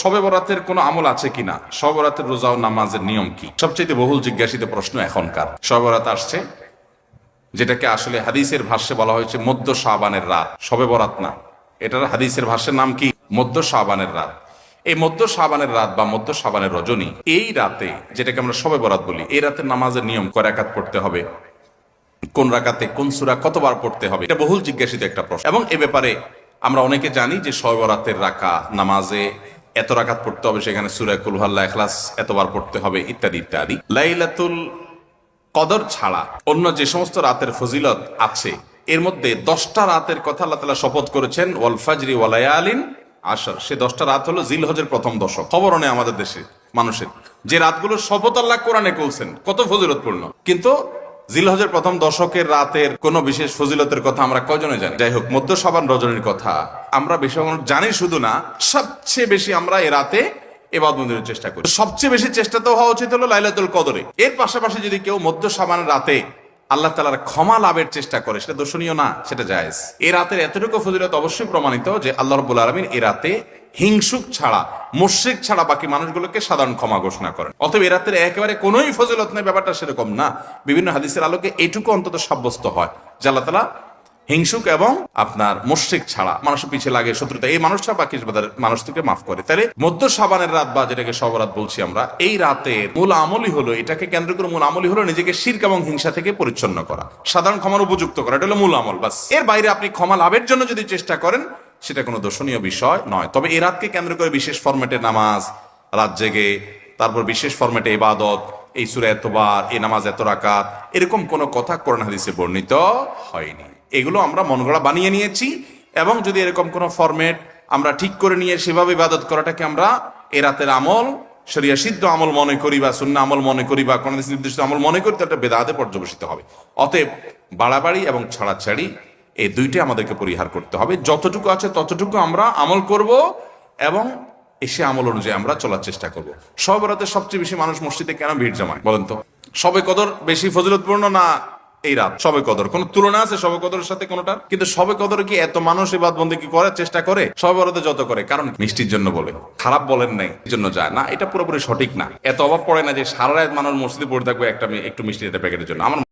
শবে বরাতের কোনো আমল আছে কিনা, শবে বরাতের রোজা ও নামাজের নিয়ম কি, সবচেয়ে বহুল জিজ্ঞাসিত প্রশ্ন এখনকার। শবে বরাত আসছে, যেটাকে আসলে হাদিসের ভাষ্যে বলা হয়েছে মধ্য শাবানের রাত, শবে বরাত না, এটার হাদিসের ভাষ্যের নাম কি? মধ্য শাবানের রাত। এই মধ্য শাবানের রাত বা মধ্য শাবানের রজনী, এই রাতে যেটাকে আমরা শবে বরাত বলি, এই রাতের নামাজের নিয়ম কয় রাকাত পড়তে হবে, কোন রাকাতে কোন সূরা কতবার পড়তে হবে, এটা বহুল জিজ্ঞাসিত একটা প্রশ্ন। এবং এ ব্যাপারে আমরা অনেকে জানি যে শবে বরাতের রাকা নামাজে এত রাকাত পড়তে হবে, সেখানে সূরা কুল হুয়াল্লাহু ইখলাস এতবার পড়তে হবে, ইত্যাদি ইত্যাদি। লাইলাতুল কদর ছাড়া অন্য যে সমস্ত রাতের ফজিলত আছে, এর মধ্যে 10টা রাতের কথা আল্লাহ তাআলা শপথ করেছেন, ওয়াল ফাজরি ওয়া লায়ালিন আশর। সে 10টা রাত হলো জিলহজের প্রথম দশক। খবর নেই আমাদের দেশে মানুষের যে রাতগুলো শপথ আল্লাহ কোরআনে করছেন কত ফজিলতপূর্ণ, কিন্তু জিলহজের প্রথম দশকের রাতের কোন বিশেষ ফজিলতের কথা আমরা কয়জনে জানি? যাই হোক, মধ্য শাবান রজনীর কথা আমরা বেশি জানি শুধু না, সবচেয়ে বেশি আমরা এ রাতে ইবাদতের চেষ্টা করি। সবচেয়ে বেশি চেষ্টা তো হওয়া উচিত হলো লাইলাতুল কদরে। এর পাশাপাশি যদি কেউ মধ্য শাবানের রাতে আল্লাহ তাআলার ক্ষমা লাভের চেষ্টা করে, সেটা দর্শনীয় না, সেটা জায়েজ। এই রাতের এতটুকু ফজিলত অবশ্যই প্রমাণিত যে আল্লাহ রাব্বুল আলামিন এই রাতে হিংসুক ছাড়া, মুশরিক ছাড়া বাকি মানুষগুলোকে সাধারণ ক্ষমা ঘোষণা করেন। অতএব এই রাতের একেবারে কোনোই ফজিলত নেই, ব্যাপারটা সেরকম না। বিভিন্ন হাদিসের আলোকে এইটুকু অন্তত সাব্যস্ত হয় যে আল্লাহ তাআলা হিংসুক এবং আপনার মুশরিক ছাড়া, মানুষের পিছিয়ে লাগে শত্রুতা, এই মানুষটা বাকি মানুষ থেকে মাফ করে। তাহলে মধ্য শাবানের রাত বা যেটাকে শবে বরাত বলছি আমরা, এই রাতের মূল আমলই হলো, এটাকে কেন্দ্র করে মূল আমলই হলো নিজেকে শিরক এবং হিংসা থেকে পরিচ্ছন্ন করা, সাধারণ ক্ষমার উপযুক্ত করা। এটা হলো মূল আমল, বাস। এর বাইরে আপনি ক্ষমা লাভের জন্য যদি চেষ্টা করেন, সেটা কোনো দর্শনীয় বিষয় নয়। তবে এই রাতকে কেন্দ্র করে বিশেষ ফরম্যাটে নামাজ, রাত জেগে, তারপর বিশেষ ফরম্যাটে ইবাদত, এই সূরা এতবার, এই নামাজ এত রাকাত, এরকম কোনো কথা কোরআন হাদিসে বর্ণিত হয়নি। এগুলো আমরা মন গড়া বানিয়ে নিয়েছি। এবং যদি এরকম কোনো ফরম্যাট আমরা ঠিক করে নিয়ে সেভাবে ইবাদত করাটাকে আমরা এ রাতের আমল, শরিয়া সিদ্ধ আমল মনে করি বা সুন্নাহ আমল মনে করি বা কোন নির্দিষ্ট আমল মনে করি, তো একটা বেদাতে পর্যবেসিত হবে। অতএব বাড়াবাড়ি এবং ছাড়াছাড়ি এই দুইটি আমাদেরকে পরিহার করতে হবে। যতটুকু আছে ততটুকু আমরা আমল করব এবং এসে আমল অনুযায়ী আমরা চলার চেষ্টা করব। শবে বরাতে সবচেয়ে বেশি মানুষ মসজিদে কেন ভিড় জমায় বলেন তো? শবে কদর বেশি ফজিলতপূর্ণ না এই রাত? শবে কদর কোন তুলনা আছে শবে কদরের সাথে কোনটার? কিন্তু শবে কদরে কি এত মানুষ ইবাদত বন্দেগী কি করার চেষ্টা করে? শবে বরাতে যত করে, কারণ মিষ্টির জন্য বলে, খারাপ বলেন নাই জন্য যায় না, এটা পুরোপুরি সঠিক না। এত অভাব পড়ে না যে সারা রাত মানুষ মসজিদে পড়ে থাকবে একটু মিষ্টি প্যাকেটের জন্য। আমার